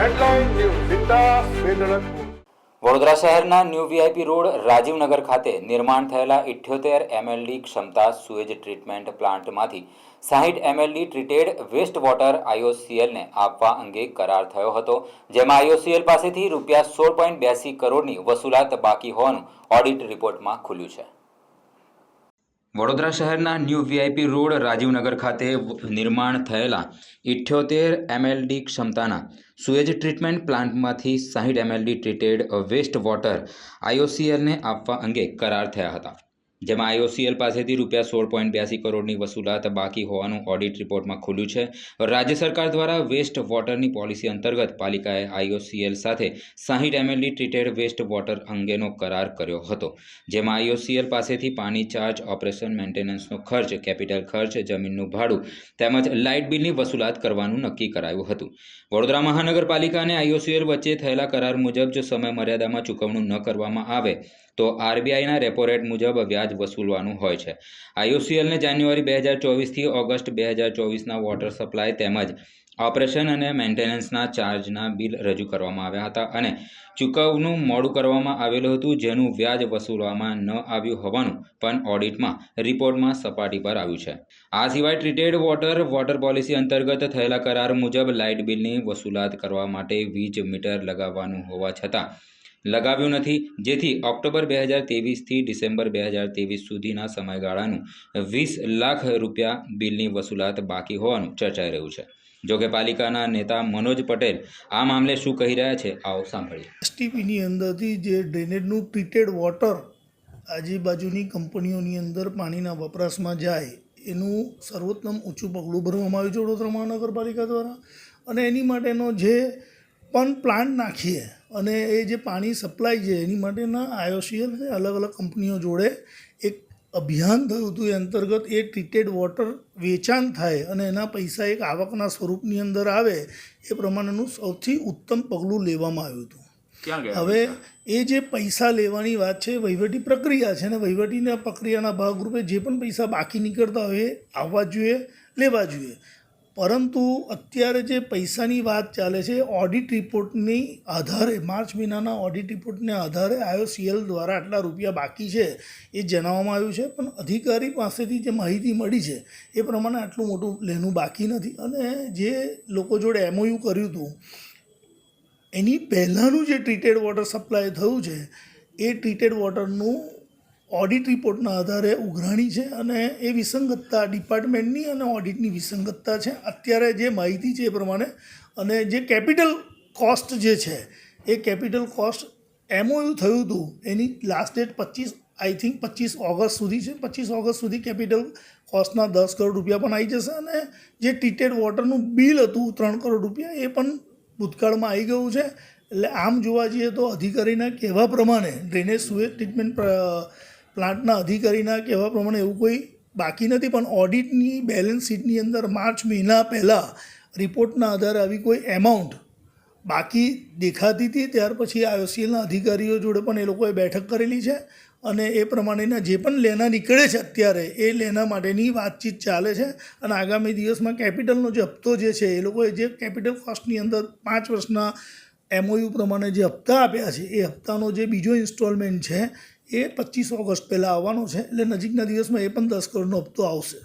Headline news बिंदास बेधड़क। વડોદરા શહેરના ન્યૂ વીઆઈપી રોડ રાજીવનગર ખાતે નિર્માણ થયેલા 78 એમએલડી ક્ષમતા સુએજ ટ્રીટમેન્ટ પ્લાન્ટમાંથી 60 એમએલડી ટ્રીટેડ વેસ્ટ વોટર આઈઓસીએલને આપવા અંગે કરાર થયો હતો, જેમાં આઈઓસીએલ પાસેથી ₹16.82 કરોડની વસૂલાત બાકી હોવાનું ઓડિટ રિપોર્ટમાં ખુલ્યું છે। વડોદરા શહેરના ન્યૂ વીઆઈપી રોડ રાજીવનગર ખાતે નિર્માણ થયેલા 78 એમએલડી ક્ષમતાના સુએજ ટ્રીટમેન્ટ પ્લાન્ટમાંથી 60 એમએલડી ટ્રીટેડ વેસ્ટ વોટર આઈઓસીએલને આપવા અંગે કરાર થયા હતા, જેમાં આઈઓસીએલ પાસેથી ₹16.82 કરોડની વસૂલાત બાકી હોવાનું ઓડિટ રિપોર્ટમાં ખુલ્યું છે। રાજ્ય સરકાર દ્વારા વેસ્ટ વોટરની પોલિસી અંતર્ગત પાલિકાએ આઈઓસીએલ સાથે 60 એમએલડી ટ્રીટેડ વેસ્ટ વોટર અંગેનો કરાર કર્યો હતો, જેમાં આઈઓસીએલ પાસેથી પાણી ચાર્જ, ઓપરેશન મેન્ટેનન્સનો ખર્ચ, કેપિટલ ખર્ચ, જમીનનું ભાડું તેમજ લાઇટ બિલની વસૂલાત કરવાનું નક્કી કરાયું હતું। વડોદરા મહાનગરપાલિકા અને આઈઓસીએલ વચ્ચે થયેલા કરાર મુજબ જો સમય મર્યાદામાં ચૂકવણું ન કરવામાં આવે તો આરબીઆઈના રેપો રેટ મુજબ વ્યાજ વસૂલવાનું હોય છે। આઈઓસીએલને જાન્યુઆરી 2024થી ઓગસ્ટ 2024ના વોટર સપ્લાય તેમજ ઓપરેશન અને મેન્ટેનન્સના ચાર્જના બિલ રજૂ કરવામાં આવ્યા હતા અને ચૂકવણું મોડું કરવામાં આવેલું હતું, જેનું વ્યાજ વસૂલવામાં ન આવ્યું હોવાનું પણ ઓડિટમાં રિપોર્ટમાં સપાટી પર આવ્યું છે। આ સિવાય ટ્રીટેડ વોટર પોલિસી અંતર્ગત થયેલા કરાર મુજબ લાઇટ બિલની વસૂલાત કરવા માટે વીજ મીટર લગાવવાનું હોવા છતાં લગાવ્યું નથી, જેથી ઓક્ટોબર 2023થી ડિસેમ્બર 2023 સુધીના સમયગાળાનું ₹20 લાખ બિલની વસૂલાત બાકી હોવાનું ચર્ચાઈ રહ્યું છે। જોકે પાલિકાના નેતા મનોજ પટેલ આ મામલે શું કહી રહ્યા છે, આવો સાંભળીએ। એસટીપીની અંદરથી જે ડ્રેનેજનું ટ્રીટેડ વોટર આજુબાજુની કંપનીઓની અંદર પાણીના વપરાશમાં જાય એનું સર્વોત્તમ ઊંચું પગલું ભરવામાં આવ્યું છે વડોદરા મહાનગરપાલિકા દ્વારા, અને એની માટેનો જે પણ પ્લાન્ટ નાખીએ અને એ જે પાણી સપ્લાય છે એની માટેના આઈઓસીએલ અલગ અલગ કંપનીઓ જોડે એક અભિયાન થયું હતું। એ અંતર્ગત એ ટ્રીટેડ વોટર વેચાણ થાય અને એના પૈસા એક આવકના સ્વરૂપની અંદર આવે એ પ્રમાણેનું સૌથી ઉત્તમ પગલું લેવામાં આવ્યું હતું। હવે એ જે પૈસા લેવાની વાત છે વહીવટી પ્રક્રિયા છે, અને વહીવટીના પ્રક્રિયાના ભાગરૂપે જે પણ પૈસા બાકી નીકળતા હોય એ આવવા જોઈએ, લેવા જોઈએ, પરંતુ અત્યારે જે પૈસાની વાત ચાલે છે ઓડિટ રિપોર્ટની આધારે, માર્ચ મહિનાના ઓડિટ રિપોર્ટને આધારે આઈઓસીએલ દ્વારા આટલા રૂપિયા બાકી છે એ જણાવવામાં આવ્યું છે, પણ અધિકારી પાસેથી જે માહિતી મળી છે એ પ્રમાણે આટલું મોટું લેનું બાકી નથી। અને જે લોકો જોડે એમઓયુ કર્યું હતું એની પહેલાંનું જે ટ્રીટેડ વોટર સપ્લાય થયું છે એ ટ્રીટેડ વોટરનું ઓડિટ રિપોર્ટના આધારે ઉઘરાણી છે, અને એ વિસંગતતા ડિપાર્ટમેન્ટની અને ઓડિટની વિસંગતતા છે અત્યારે જે માહિતી છે એ પ્રમાણે। અને જે કેપિટલ કોસ્ટ જે છે એ કેપિટલ કોસ્ટ એમઓયુ થયું હતું એની લાસ્ટ ડેટ 25 ઓગસ્ટ સુધી છે। 25 ઓગસ્ટ સુધી કેપિટલ કોસ્ટના ₹10 કરોડ પણ આવી જશે, અને જે ટ્રીટેડ વોટરનું બિલ હતું ₹3 કરોડ એ પણ ભૂતકાળમાં આવી ગયું છે। એટલે આમ જોવા જઈએ તો અધિકારીના કહેવા પ્રમાણે, ડ્રેનેજ સુએજ ટ્રીટમેન્ટ પ્લાન્ટના અધિકારીના કહેવા પ્રમાણે એવું કોઈ બાકી નથી, પણ ઓડિટની બેલેન્સ શીટની અંદર માર્ચ મહિના પહેલાં રિપોર્ટના આધારે આવી કોઈ એમાઉન્ટ બાકી દેખાતી હતી। ત્યાર પછી આઈઓસીએલના અધિકારીઓ જોડે પણ એ લોકોએ બેઠક કરેલી છે, અને એ પ્રમાણેના જે પણ લેના નીકળે છે અત્યારે એ લેના માટેની વાતચીત ચાલે છે, અને આગામી દિવસમાં કેપિટલનો જે હપ્તો જે છે એ લોકોએ જે કેપિટલ કોસ્ટની અંદર 5 વર્ષના એમઓયુ પ્રમાણે જે હપ્તા આપ્યા છે એ હપ્તાનો જે બીજો ઇન્સ્ટોલમેન્ટ છે એ 25 ઓગસ્ટ પહેલાં આવવાનો છે, એટલે નજીકના દિવસમાં એ પણ ₹10 કરોડનો હપ્તો આવશે।